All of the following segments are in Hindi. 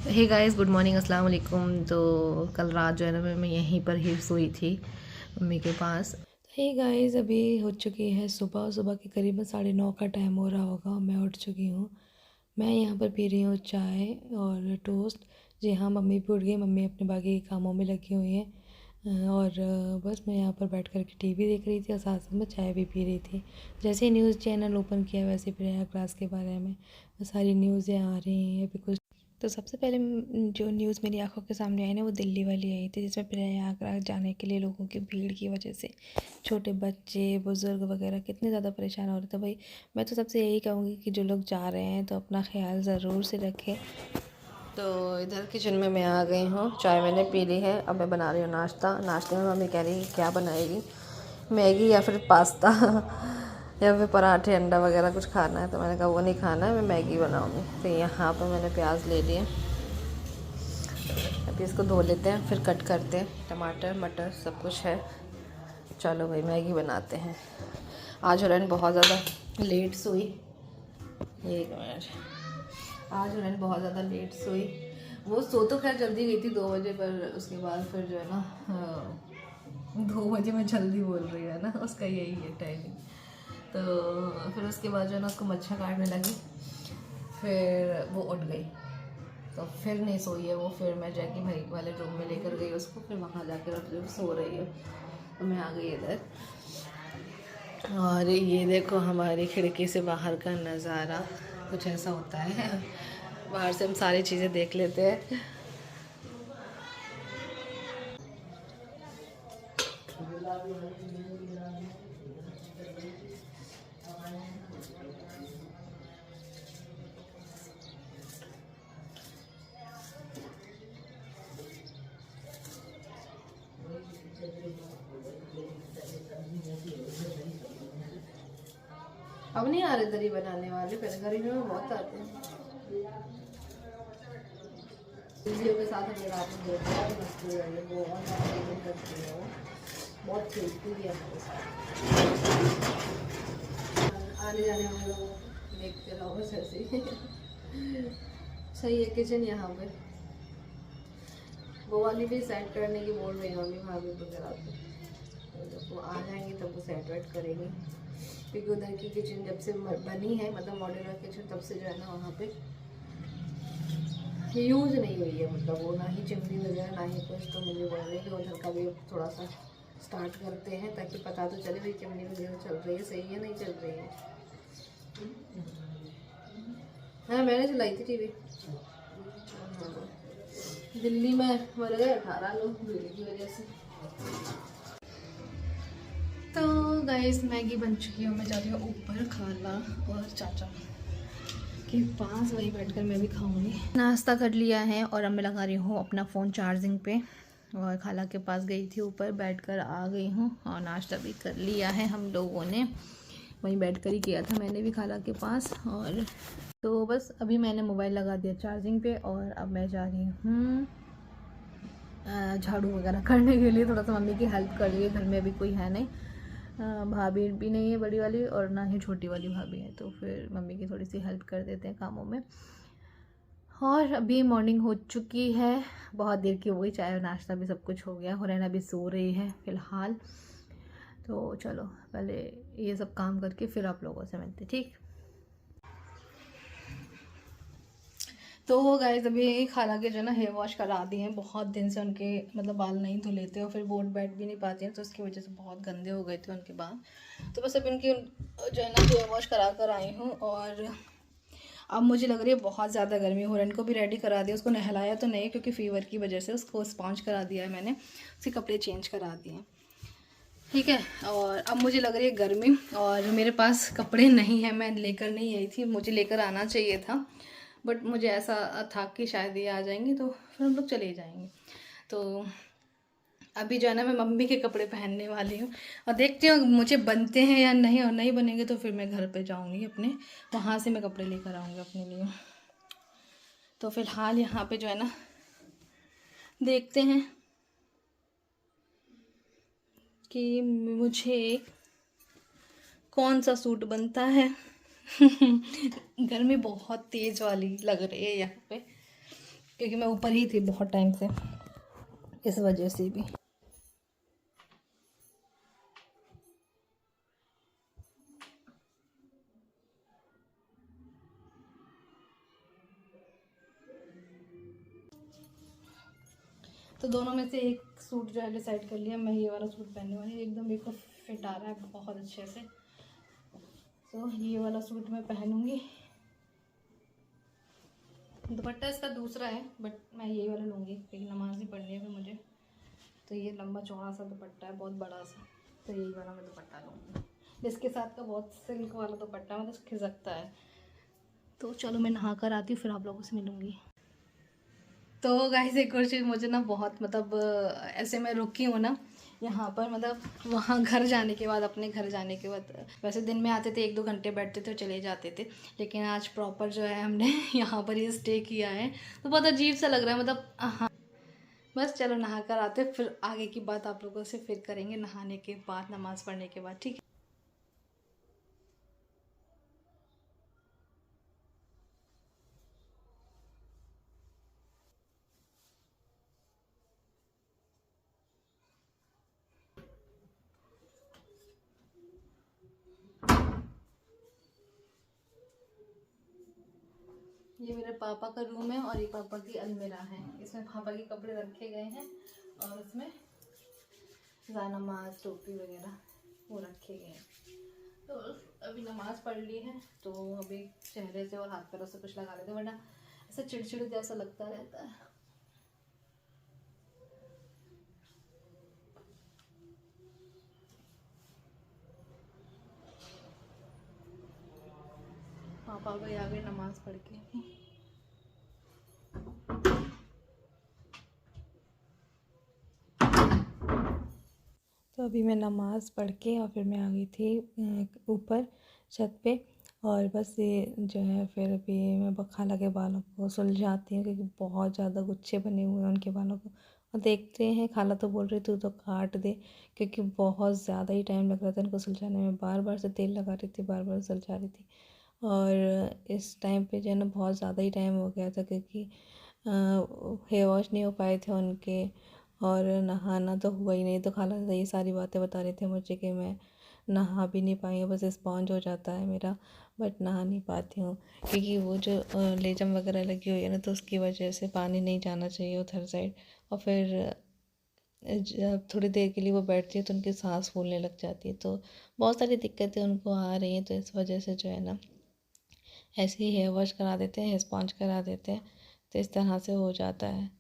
हे गाइस, गुड मॉर्निंग, अस्सलाम वालेकुम। तो कल रात जो है ना मैं यहीं पर ही सोई थी मम्मी के पास। हे गाइस, अभी हो चुकी है सुबह। सुबह के करीबन 9:30 का टाइम हो रहा होगा। मैं उठ चुकी हूँ। मैं यहाँ पर पी रही हूँ चाय और टोस्ट। जी हाँ, मम्मी भी उठ गई। मम्मी अपने बाकी कामों में लगी हुई हैं। और बस मैं यहाँ पर बैठ कर के टीवी देख रही थी और साथ साथ में चाय भी पी रही थी। जैसे ही न्यूज़ चैनल ओपन किया वैसे प्रयागराज के बारे में सारी न्यूज़ें आ रही हैं। अभी कुछ तो सबसे पहले जो न्यूज़ मेरी आंखों के सामने आई ना, वो दिल्ली वाली आई थी, जिसमें प्रयागराज जाने के लिए लोगों की भीड़ की वजह से छोटे बच्चे बुज़ुर्ग वगैरह कितने ज़्यादा परेशान हो रहे थे। भाई मैं तो सबसे यही कहूँगी कि जो लोग जा रहे हैं तो अपना ख्याल ज़रूर से रखें। तो इधर किचन में मैं आ गई हूँ। चाय मैंने पी ली है। अब मैं बना रही हूँ नाश्ता। नाश्ते में मम्मी कह रही है क्या बनाएगी, मैगी या फिर पास्ता या फिर पराठे अंडा वगैरह कुछ खाना है। तो मैंने कहा वो नहीं खाना है, मैं मैगी बनाऊँगी। तो यहाँ पर मैंने प्याज ले लिए। अभी इसको धो लेते हैं, फिर कट करते हैं। टमाटर मटर सब कुछ है। चलो भाई मैगी बनाते हैं। आज हुरैन बहुत ज़्यादा लेट सोई। एक मिनट। आज हुरैन बहुत ज़्यादा लेट सोई। वो सो तो खैर जल्दी गई थी 2 बजे, पर उसके बाद फिर जो है ना 2 बजे में जल्दी बोल रही है ना, उसका यही है टाइमिंग। तो फिर उसके बाद जो है ना उसको मच्छर काटने लगी, फिर वो उठ गई। तो फिर नहीं सोई है वो। फिर मैं जाके भाई वाले रूम में लेकर गई उसको, फिर वहाँ जाकर सो रही है। तो मैं आ गई इधर। और ये देखो हमारी खिड़की से बाहर का नज़ारा कुछ ऐसा होता है। बाहर से हम सारी चीज़ें देख लेते हैं। अब नहीं आ रहे दरी बनाने वाले, पहले गर्मी में बहुत आते हैं। दीदियों के साथ हम रात में देखते हैं, मस्ती वाले वो ऑनलाइन करती है। वो बहुत खेलती भी है हमारे साथ। आने जाने वाले लोगों को देखते रहो बस ऐसे ही। सही है। किचन यहाँ पे वो वाली भी सेट करने की बोल रही होंगी भाभी वगैरह को। जब वो आ जाएंगे तब वो सेट वेट करेंगे, क्योंकि उधर की किचन जब से बनी है, मतलब मॉड्यूलर किचन, तब से जो है ना वहाँ पे यूज़ नहीं हुई है। मतलब वो ना ही चिमनी वगैरह ना ही कुछ। तो मुझे बोल रहे हैं कि उधर का भी थोड़ा सा स्टार्ट करते हैं, ताकि पता तो चले भाई चिमनी वगैरह चल रही है, सही है नहीं चल रही है। हाँ मैंने चलाई थी टीवी। दिल्ली में मर गए 18 लोग भीड़ की वजह से। तो गाइस मैगी बन चुकी हूँ। मैं जा रही हूँ ऊपर खाला और चाचा के पास, वहीं बैठकर मैं भी खाऊंगी। नाश्ता कर लिया है और अब मैं लगा रही हूँ अपना फ़ोन चार्जिंग पे। और खाला के पास गई थी, ऊपर बैठकर आ गई हूँ और नाश्ता भी कर लिया है हम लोगों ने। वहीं बैठकर ही किया था मैंने भी खाला के पास। और तो बस अभी मैंने मोबाइल लगा दिया चार्जिंग पे और अब मैं जा रही हूँ झाड़ू वगैरह करने के लिए। थोड़ा सा मम्मी की हेल्प कर रही है। घर में अभी कोई है नहीं, भाभी भी नहीं है बड़ी वाली, और ना ही छोटी वाली भाभी है। तो फिर मम्मी की थोड़ी सी हेल्प कर देते हैं कामों में। और अभी मॉर्निंग हो चुकी है, बहुत देर की हो गई। चाय और नाश्ता भी सब कुछ हो गया। हुरैना भी सो रही है फ़िलहाल। तो चलो पहले ये सब काम करके फिर आप लोगों से मिलते, ठीक। तो गाइस अभी खाला के जो है ना हेयर वॉश करा दिए हैं। बहुत दिन से उनके मतलब बाल नहीं धुले थे और फिर वो बैठ भी नहीं पाती हैं, तो उसकी वजह से बहुत गंदे हो गए थे उनके बाल। तो बस अभी उनकी जो है ना हेयर वॉश करा कर आई हूँ। और अब मुझे लग रही है बहुत ज़्यादा गर्मी हो रही है। इनको भी रेडी करा दिया। उसको नहलाया तो नहीं, क्योंकि फ़ीवर की वजह से उसको स्पॉन्ज करा दिया है मैंने। उसके कपड़े चेंज करा दिए, ठीक है। और अब मुझे लग रही है गर्मी, और मेरे पास कपड़े नहीं हैं। मैं लेकर नहीं आई थी, मुझे लेकर आना चाहिए था, बट मुझे ऐसा था कि शायद ये आ जाएंगे तो फिर हम लोग चले जाएंगे। तो अभी जो है ना मैं मम्मी के कपड़े पहनने वाली हूँ और देखती हूँ मुझे बनते हैं या नहीं, और नहीं बनेंगे तो फिर मैं घर पे जाऊँगी अपने, वहाँ से मैं कपड़े लेकर आऊँगी अपने लिए। तो फिलहाल यहाँ पे जो है ना देखते हैं कि मुझे कौन सा सूट बनता है। गर्मी बहुत तेज़ वाली लग रही है यहाँ पे। क्योंकि मैं ऊपर ही थी बहुत टाइम से, इस वजह से भी। तो दोनों में से एक सूट जो है डिसाइड कर लिया, मैं ये वाला सूट पहनने वाली हूँ। एकदम मेरे को फिट आ रहा है बहुत अच्छे से, तो ये वाला सूट मैं पहनूंगी। दुपट्टा इसका दूसरा है, बट मैं यही वाला लूँगी क्योंकि नमाज ही पढ़नी है फिर मुझे। तो ये लंबा चौड़ा सा दुपट्टा है, बहुत बड़ा सा, तो यही वाला मैं दुपट्टा लूँगी। इसके साथ का बहुत सिल्क वाला दुपट्टा मतलब खिसकता है। तो चलो मैं नहा कर आती हूँ, फिर आप लोगों से मिलूँगी। तो गाइस एक और चीज़ मुझे ना बहुत मतलब ऐसे मैं रुकी हूँ ना यहाँ पर, मतलब वहाँ घर जाने के बाद, अपने घर जाने के बाद, वैसे दिन में आते थे 1-2 घंटे बैठते थे चले जाते थे, लेकिन आज प्रॉपर जो है हमने यहाँ पर ही स्टे किया है। तो बहुत अजीब सा लग रहा है, मतलब हाँ। बस चलो नहा कर आते, फिर आगे की बात आप लोगों से फिर करेंगे नहाने के बाद, नमाज़ पढ़ने के बाद, ठीक है। ये मेरे पापा का रूम है और ये पापा की अलमीरा है। इसमें पापा के कपड़े रखे गए हैं और उसमें नमाज टोपी वगैरह वो रखे गए हैं। तो अभी नमाज पढ़ ली है, तो अभी चेहरे से और हाथ पैरों से कुछ लगा लेते, वरना ऐसा चिड़चिड़ जैसा लगता रहता है। पापा भाई आ गए नमाज पढ़ के अभी। तो अभी मैं नमाज़ पढ़ के और फिर मैं आ गई थी ऊपर छत पे, और बस ये जो है फिर अभी मैं खाला के बालों को सुलझाती हूँ, क्योंकि बहुत ज़्यादा गुच्छे बने हुए हैं उनके बालों को। और देखते हैं, खाला तो बोल रही तू तो काट दे, क्योंकि बहुत ज़्यादा ही टाइम लग रहा था इनको सुलझाने में। बार बार से तेल लगा रही थी, बार बार सुलझा रही थी, और इस टाइम पे जो है ना बहुत ज़्यादा ही टाइम हो गया था, क्योंकि हेयर वॉश नहीं हो पाए थे उनके, और नहाना तो हुआ ही नहीं। तो खाला ये सारी बातें बता रहे थे मुझे कि मैं नहा भी नहीं पाई हूँ, बस स्पॉन्ज हो जाता है मेरा, बट नहा नहीं पाती हूँ, क्योंकि वो जो लेजम वगैरह लगी हुई है ना, तो उसकी वजह से पानी नहीं जाना चाहिए उधर साइड। और फिर जब थोड़ी देर के लिए वो बैठती है तो उनकी सांस फूलने लग जाती है, तो बहुत सारी दिक्कतें उनको आ रही हैं। तो इस वजह से जो है ना ऐसे ही हेयर वॉश करा देते हैं, हेयर स्पॉन्ज करा देते हैं, तो इस तरह से हो जाता है।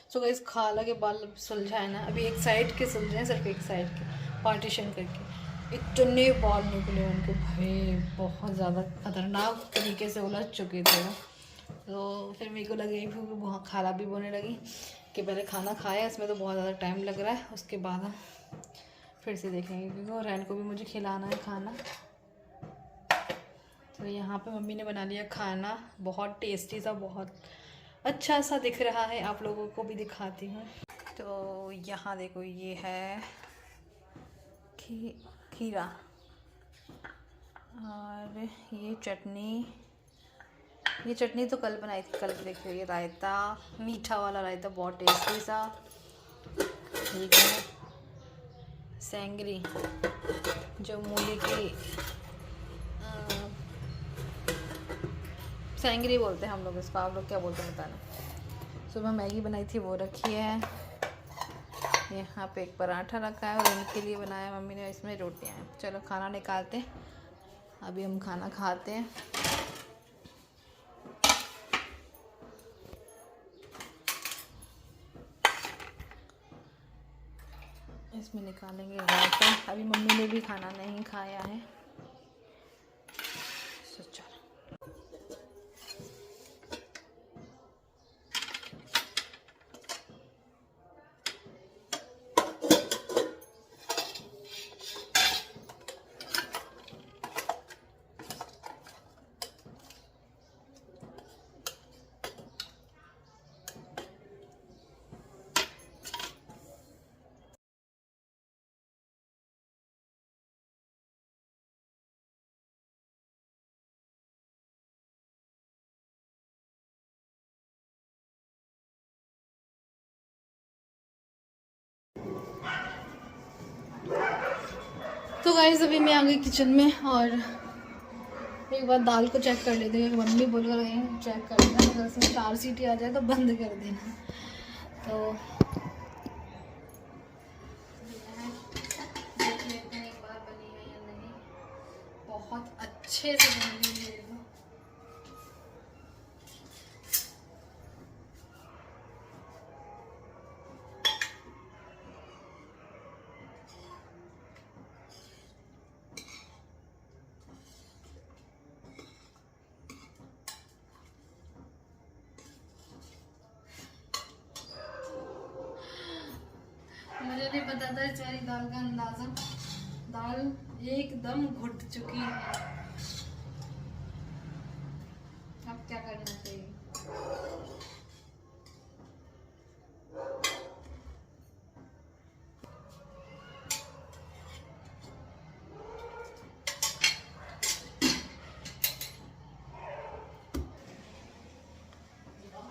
सो गाइस खाला के बाल सुलझाए ना, अभी एक साइड के सुलझे हैं, सिर्फ एक साइड के पार्टीशन करके। इतने बाल निकले उनके भाई, बहुत ज़्यादा खतरनाक तरीके से उलझ चुके थे वो। तो फिर मेरे को लगे फिर वहाँ खाला भी बोलने लगी कि पहले खाना खाया, इसमें तो बहुत ज़्यादा टाइम लग रहा है, उसके बाद हम फिर से देखेंगे, क्योंकि और रैन को भी मुझे खिलाना है खाना। तो यहाँ पे मम्मी ने बना लिया खाना, बहुत टेस्टी सा, बहुत अच्छा सा दिख रहा है, आप लोगों को भी दिखाती हूँ। तो यहाँ देखो, ये है खीरा, और ये चटनी। ये चटनी तो कल बनाई थी, कल देखिए। ये रायता, मीठा वाला रायता, बहुत टेस्टी सा। ये है सेंगरी, जो मूली की सेंगरी बोलते हैं हम लोग इसको, आप लोग क्या बोलते हैं बताना। सुबह मैगी बनाई थी, वो रखी है। यहाँ पे एक पराठा रखा है, और इनके लिए बनाया मम्मी ने, इसमें रोटियाँ हैं। चलो खाना निकालते हैं, अभी हम खाना खाते हैं। इसमें निकालेंगे रायता। अभी मम्मी ने भी खाना नहीं खाया है। तो गाइस अभी मैं आ गई किचन में और एक बार दाल को चेक कर लेते हैं। मम्मी बोल कर गई चेक कर लेना, अगर उसमें 4 सीटी आ जाए तो बंद कर देना। तो देख लेते हैं एक बार बनी है या नहीं। बहुत अच्छे से बनी है ये। मुझे नहीं पता था इस वाली दाल का अंदाज़ा। दाल एकदम घुट चुकी है। अब क्या करना चाहिए?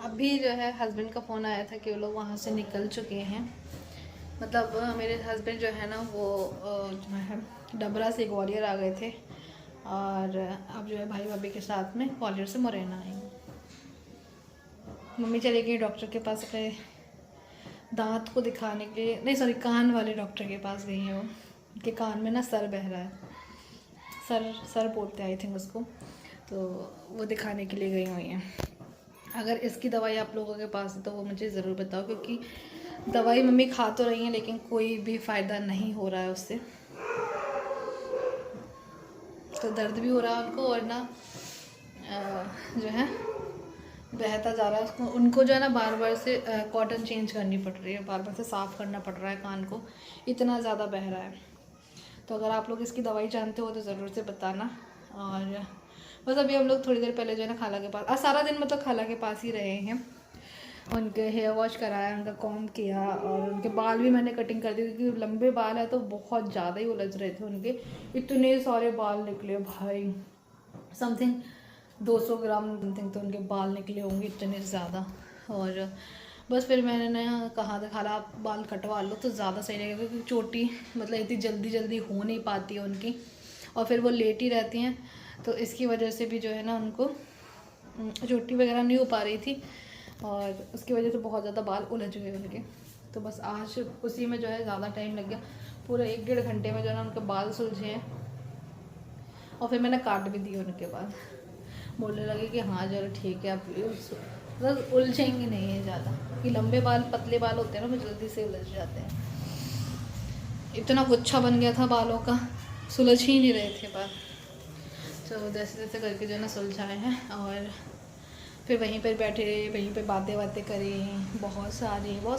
अभी जो है हस्बैंड का फ़ोन आया था कि वो लोग वहाँ से निकल चुके हैं। मतलब मेरे हस्बैंड जो है ना वो जो है डबरा से ग्वालियर आ गए थे और अब जो है भाई भाभी के साथ में ग्वालियर से मुरैना आएंगे। मम्मी चली गई डॉक्टर के पास अपने दांत को दिखाने के लिए, नहीं सॉरी कान वाले डॉक्टर के पास गई हैं वो। उनके कान में ना सर बह रहा है, सर बोलते हैं आई थिंक उसको, तो वो दिखाने के लिए गई हुई हैं। अगर इसकी दवाई आप लोगों के पास है तो वो मुझे ज़रूर बताओ, क्योंकि दवाई मम्मी खा तो रही हैं लेकिन कोई भी फ़ायदा नहीं हो रहा है उससे। तो दर्द भी हो रहा है उनको और ना जो है बहता जा रहा है उसको। उनको जो है ना बार बार से कॉटन चेंज करनी पड़ रही है, बार बार से साफ़ करना पड़ रहा है कान को, इतना ज़्यादा बह रहा है। तो अगर आप लोग इसकी दवाई जानते हो तो ज़रूर से बताना। और बस अभी हम लोग थोड़ी देर पहले जो है ना खाला के पास, आज सारा दिन मतलब खाला के पास ही रहे हैं। उनके हेयर वॉश कराया, उनका कॉम्ब किया और उनके बाल भी मैंने कटिंग कर दी, क्योंकि लंबे बाल है तो बहुत ज़्यादा ही उलझ रहे थे उनके। इतने सारे बाल निकले भाई, समथिंग 200 ग्राम समथिंग तो उनके बाल निकले होंगे, इतने ज़्यादा। और बस फिर मैंने कहा था खाला आप बाल कटवा लो तो ज़्यादा सही रहेगा, क्योंकि चोटी मतलब इतनी जल्दी जल्दी हो नहीं पाती है उनकी, और फिर वो लेट ही रहती हैं, तो इसकी वजह से भी जो है ना उनको चोटी वगैरह नहीं हो पा रही थी और उसकी वजह से बहुत ज़्यादा बाल उलझ गए उनके। तो बस आज उसी में जो है ज़्यादा टाइम लग गया, पूरा 1-1.5 घंटे में जो है ना उनके बाल सुलझे हैं। और फिर मैंने काट भी दिए उनके बाद, बोलने लगे कि हाँ चलो ठीक है, अब मतलब उलझेंगे नहीं है ज़्यादा, कि लंबे बाल पतले बाल होते हैं ना वो जल्दी से उलझ जाते हैं। इतना गुच्छा बन गया था बालों का, सुलझ ही नहीं रहे थे बाल। तो जैसे जैसे करके जो है ना सुलझाए हैं और फिर वहीं पर बैठे रहे, वहीं पे बातें करी, बहुत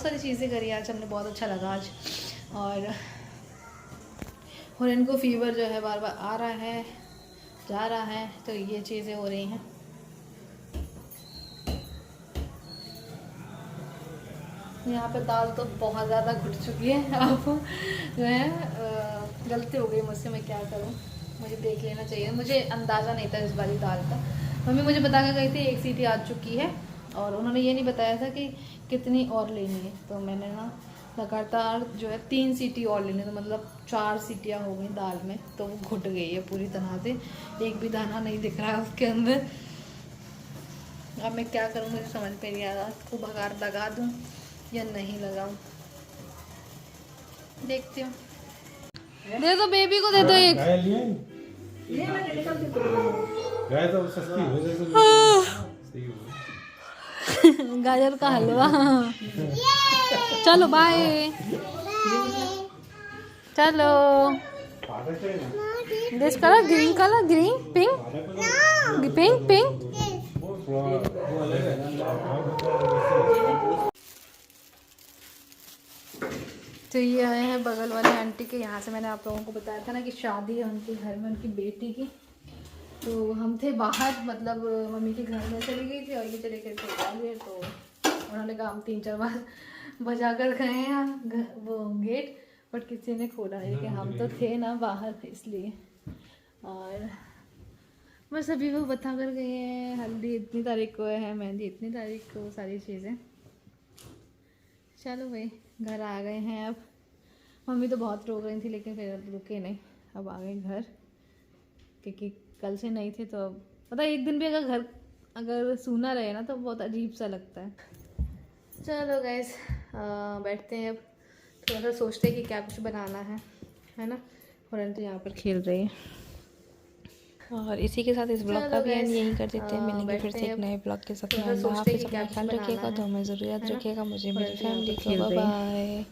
सारी चीज़ें करी आज हमने, बहुत अच्छा लगा आज। और इनको फीवर जो है बार बार आ रहा है जा रहा है, तो ये चीज़ें हो रही हैं। यहाँ पे दाल तो बहुत ज़्यादा घुट चुकी है। अब जो है गलती हो गई मुझसे, मैं क्या करूँ, मुझे देख लेना चाहिए, मुझे अंदाज़ा नहीं था इस बारी दाल का। मम्मी मुझे बता के गई थी 1 सीटी आ चुकी है, और उन्होंने ये नहीं बताया था कि कितनी और लेनी है। तो मैंने ना लगातार जो है 3 सीटी और लेनी, तो मतलब 4 सीटियाँ हो गई दाल में, तो वो घुट गई है पूरी तरह से, एक भी दाना नहीं दिख रहा है उसके अंदर। अब मैं क्या करूँ मुझे समझ में नहीं आ रहा, इसको बघार लगा दूँ या नहीं लगाऊँ, देखती हूँ। दे दो बेबी को, दे दो एक। गाजर का हलवा। चलो बाय, चलो। This colour green, colour green, pink pink pink. तो ये आए हैं बगल वाले आंटी के यहाँ से। मैंने आप लोगों को बताया था ना कि शादी है उनके घर में उनकी बेटी की, तो हम थे बाहर, मतलब मम्मी के घर में चली गई थी और ये चले गए थे ग्वालियर। तो उन्होंने कहा हम 3-4 बार बजा कर गए हैं वो गेट, बट किसी ने खोला नहीं, कि हम तो थे ना बाहर इसलिए। और बस अभी वो बता कर गए हैं हल्दी इतनी तारीख को है, मेहंदी इतनी तारीख को, सारी चीज़ें। चलो भाई घर आ गए हैं अब। मम्मी तो बहुत रो रही थी लेकिन फिर अब रुके नहीं, अब आ गए घर, क्योंकि कल से नहीं थे तो अब पता एक दिन भी अगर घर अगर सूना रहे ना तो बहुत अजीब सा लगता है। चलो गाइस बैठते हैं, अब थोड़ा सा सोचते हैं कि क्या कुछ बनाना है ना। और तो यहाँ पर खेल रही है। और इसी के साथ इस ब्लॉग का भी एंड यही कर देते हैं। मिलेंगे फिर से एक नए ब्लॉग के साथ में। अल्लाह हाफिज़, अपना ख्याल रखिएगा, तो मैं ज़रूर याद रखिएगा मुझे, मेरी फैमिली को। Bye bye.